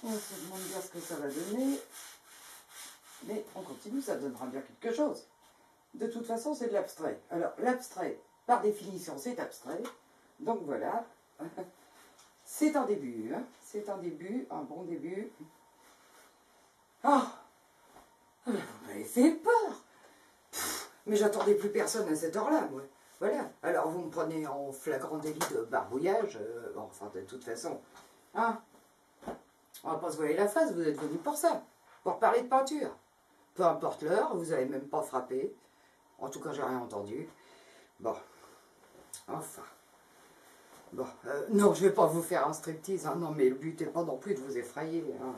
On se demande bien ce que ça va donner. Mais on continue, ça donnera bien quelque chose. De toute façon, c'est de l'abstrait. Alors, l'abstrait, par définition, c'est abstrait. Donc voilà. C'est un début. Hein. C'est un début, un bon début. Ah, vous m'avez fait peur. Mais j'attendais plus personne à cette heure-là, moi. Voilà. Alors, vous me prenez en flagrant délit de barbouillage. Bon, enfin, de toute façon. Hein, on va pas se voiler la face, vous êtes venu pour ça. Pour parler de peinture. Peu importe l'heure, vous n'avez même pas frappé. En tout cas, j'ai rien entendu. Bon. Enfin. Bon. Non, je vais pas vous faire un striptease. Hein. Non, mais le but n'est pas non plus de vous effrayer. Hein.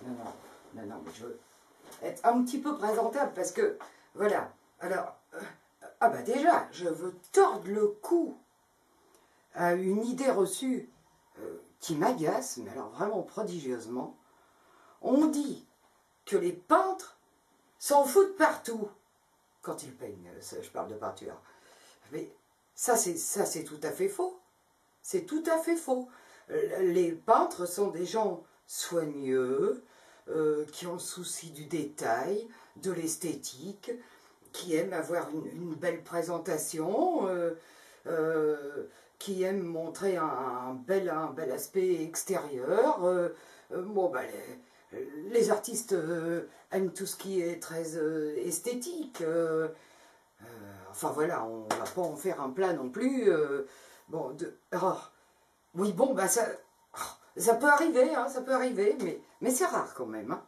Non, mais je veux être un petit peu présentable parce que, voilà. Alors, ah bah déjà, je veux tordre le cou à une idée reçue qui m'agace, mais alors vraiment prodigieusement. On dit que les peintres s'en foutent partout quand ils peignent, je parle de peinture. Mais ça c'est tout à fait faux. C'est tout à fait faux. Les peintres sont des gens soigneux, qui ont le souci du détail, de l'esthétique, qui aiment avoir une belle présentation, qui aiment montrer un bel aspect extérieur. Bon, bah, les artistes aiment tout ce qui est très esthétique. Enfin voilà, on va pas en faire un plat non plus. Bon, oui, bon, bah ça peut arriver, hein, ça peut arriver, mais c'est rare quand même. Hein.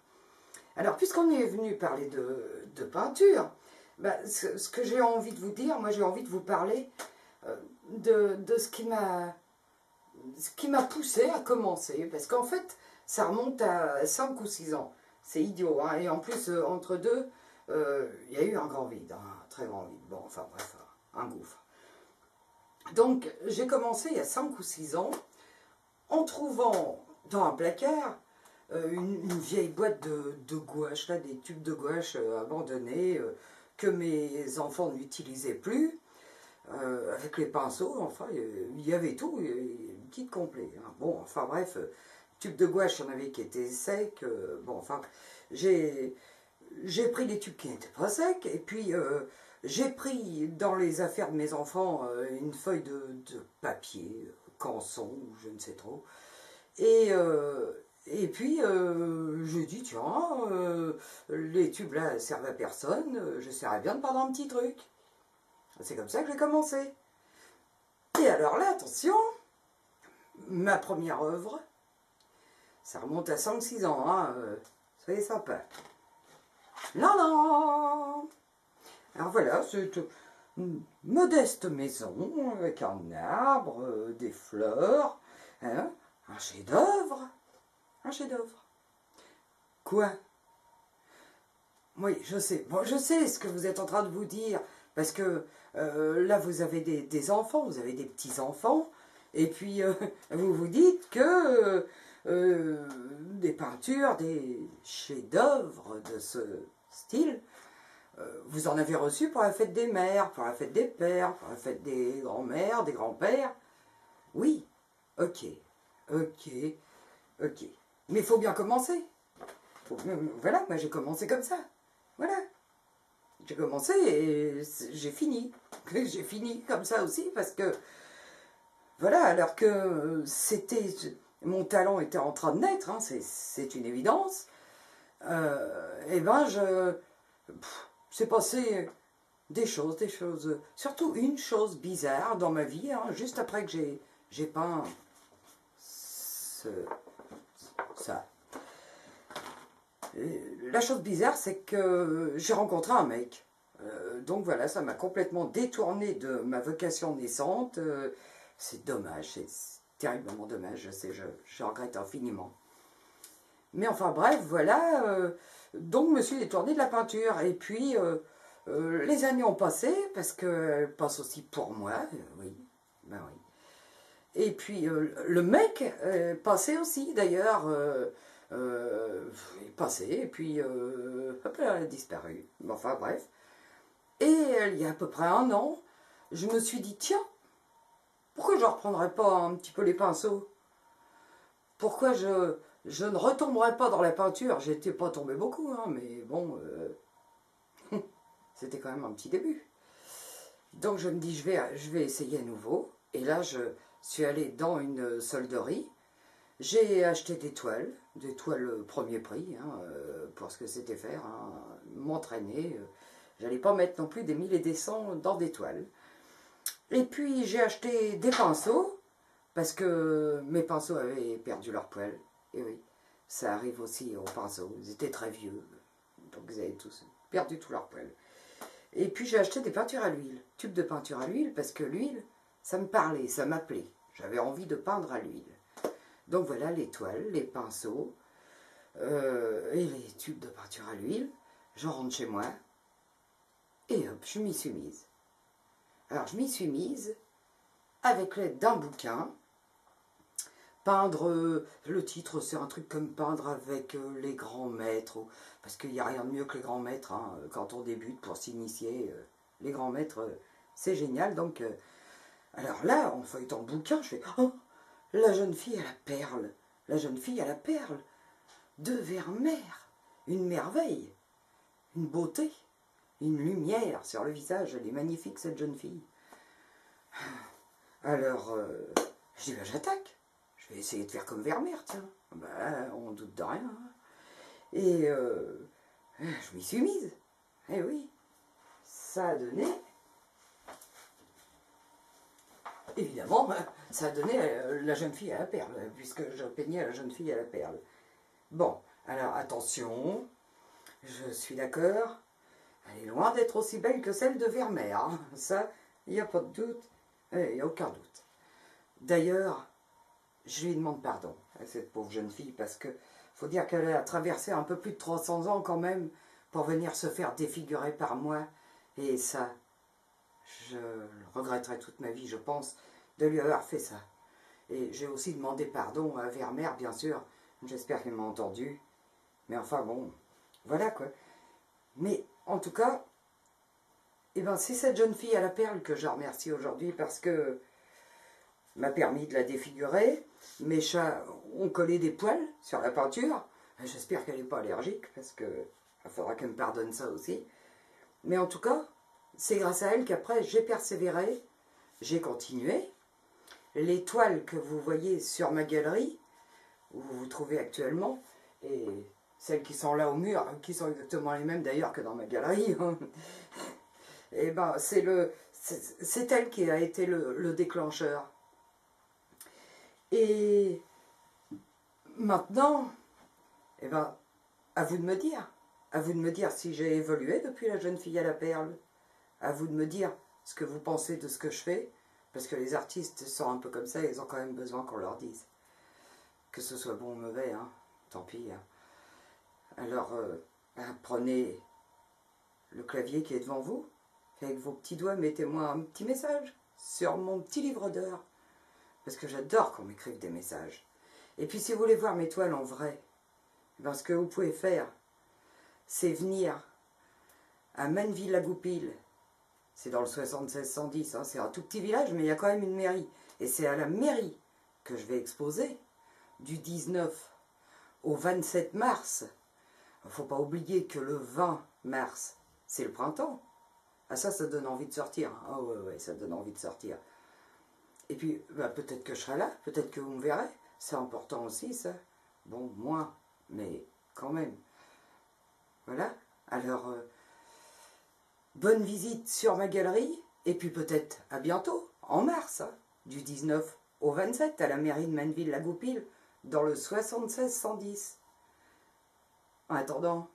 Alors, puisqu'on est venu parler de peinture, bah, ce que j'ai envie de vous dire, moi j'ai envie de vous parler de ce qui m'a poussé à commencer, parce qu'en fait, ça remonte à 5 ou 6 ans. C'est idiot, hein, et en plus, entre deux, il y a eu un grand vide, hein, un très grand vide. Bon, enfin bref, un gouffre. Donc, j'ai commencé il y a 5 ou 6 ans, en trouvant dans un placard une vieille boîte de gouache, là, des tubes de gouache abandonnés, que mes enfants n'utilisaient plus, avec les pinceaux, enfin, il y avait tout, une kit complet. Hein. Bon, enfin bref, tubes de gouache, il y en avait qui étaient secs, bon, enfin, j'ai pris les tubes qui n'étaient pas secs, et puis j'ai pris dans les affaires de mes enfants une feuille de papier, canson, ou je ne sais trop, et puis j'ai dit, tiens, les tubes là servent à personne, j'essaierais bien de prendre un petit truc. C'est comme ça que j'ai commencé. Et alors là, attention, ma première œuvre, ça remonte à 5-6 ans, hein, soyez sympa. Non, non. Alors voilà, c'est une modeste maison avec un arbre, des fleurs, hein, un chef-d'œuvre. Un chef-d'œuvre. Quoi? Oui, je sais. Bon, je sais ce que vous êtes en train de vous dire, parce que là, vous avez des enfants, vous avez des petits-enfants, et puis vous vous dites que des peintures, des chefs-d'œuvre de ce style, vous en avez reçu pour la fête des mères, pour la fête des pères, pour la fête des grands-mères, des grands-pères. Oui, ok, ok, ok. Mais il faut bien commencer. Voilà, moi j'ai commencé comme ça. Voilà. J'ai commencé et j'ai fini. J'ai fini comme ça aussi parce que, voilà, alors que mon talent était en train de naître, hein, c'est une évidence, et ben c'est passé des choses, surtout une chose bizarre dans ma vie, hein, juste après que j'ai peint ça. La chose bizarre, c'est que j'ai rencontré un mec. Donc voilà, ça m'a complètement détourné de ma vocation naissante. C'est dommage, c'est terriblement dommage, je sais, je regrette infiniment. Mais enfin bref, voilà, donc je me suis détournée de la peinture. Et puis, les années ont passé, parce qu'elles passent aussi pour moi, oui, ben oui. Et puis le mec passait aussi d'ailleurs, il passait et puis hop, elle a disparu. Enfin bref. Et il y a à peu près 1 an, je me suis dit, tiens, pourquoi je ne reprendrais pas un petit peu les pinceaux? pourquoi je ne retomberai pas dans la peinture. J'étais pas tombé beaucoup, hein, mais bon, c'était quand même un petit début. Donc je me dis, je vais essayer à nouveau. Et là, je suis allée dans une solderie. J'ai acheté des toiles premier prix, hein, pour ce que c'était faire, hein, m'entraîner. J'allais pas mettre non plus des 1000 et des 100 dans des toiles. Et puis j'ai acheté des pinceaux, parce que mes pinceaux avaient perdu leur poil. Et oui, ça arrive aussi aux pinceaux. Ils étaient très vieux, donc ils avaient tous perdu tout leur poil. Et puis j'ai acheté des peintures à l'huile, tubes de peinture à l'huile, parce que l'huile, ça me parlait, ça m'appelait. J'avais envie de peindre à l'huile. Donc voilà les toiles, les pinceaux et les tubes de peinture à l'huile. Je rentre chez moi et hop, je m'y suis mise. Alors je m'y suis mise avec l'aide d'un bouquin. Peindre, le titre c'est un truc comme peindre avec les grands maîtres, parce qu'il n'y a rien de mieux que les grands maîtres, hein, quand on débute pour s'initier. Les grands maîtres, c'est génial. Donc, alors là, en feuilletant le bouquin, je fais « Oh, la jeune fille à la perle, la jeune fille à la perle, de Vermeer, une merveille, une beauté, une lumière sur le visage, elle est magnifique cette jeune fille. » Alors, je dis « j'attaque, je vais essayer de faire comme Vermeer, tiens. » Ben, on doute de rien. Hein. Et je m'y suis mise. Eh oui, ça a donné... Évidemment, ça a donné la jeune fille à la perle, puisque je peignais la jeune fille à la perle. Bon, alors attention, je suis d'accord, elle est loin d'être aussi belle que celle de Vermeer. Hein. Ça, il n'y a pas de doute, il n'y a aucun doute. D'ailleurs, je lui demande pardon à cette pauvre jeune fille, parce que faut dire qu'elle a traversé un peu plus de 300 ans quand même pour venir se faire défigurer par moi. Et ça, je regretterai toute ma vie, je pense, de lui avoir fait ça. Et j'ai aussi demandé pardon à Vermeer, bien sûr. J'espère qu'il m'a entendu. Mais enfin bon, voilà quoi. Mais en tout cas, eh ben, c'est cette jeune fille à la perle que je remercie aujourd'hui, parce que m'a permis de la défigurer. Mes chats ont collé des poils sur la peinture. J'espère qu'elle n'est pas allergique, parce que il faudra qu'elle me pardonne ça aussi. Mais en tout cas, c'est grâce à elle qu'après j'ai persévéré, j'ai continué. Les toiles que vous voyez sur ma galerie, où vous vous trouvez actuellement, et celles qui sont là au mur, qui sont exactement les mêmes d'ailleurs que dans ma galerie, et ben c'est elle qui a été le déclencheur. Et maintenant, eh ben, à vous de me dire si j'ai évolué depuis la jeune fille à la perle, à vous de me dire ce que vous pensez de ce que je fais, parce que les artistes sont un peu comme ça, ils ont quand même besoin qu'on leur dise. Que ce soit bon ou mauvais, hein, tant pis. Hein. Alors, prenez le clavier qui est devant vous, et avec vos petits doigts, mettez-moi un petit message sur mon petit livre d'heures, parce que j'adore qu'on m'écrive des messages. Et puis si vous voulez voir mes toiles en vrai, ben, ce que vous pouvez faire, c'est venir à Manneville-la-Goupil. C'est dans le 76-110, hein, c'est un tout petit village, mais il y a quand même une mairie. Et c'est à la mairie que je vais exposer du 19 au 27 mars. Il ne faut pas oublier que le 20 mars, c'est le printemps. Ah ça donne envie de sortir. Ah ouais, ça donne envie de sortir. Et puis, bah, peut-être que je serai là, peut-être que vous me verrez. C'est important aussi, ça. Bon, moins, mais quand même. Voilà. Alors, bonne visite sur ma galerie. Et puis peut-être à bientôt, en mars, hein, du 19 au 27, à la mairie de Manneville-la-Goupil, dans le 76-110. En attendant,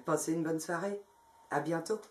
passez une bonne soirée. À bientôt.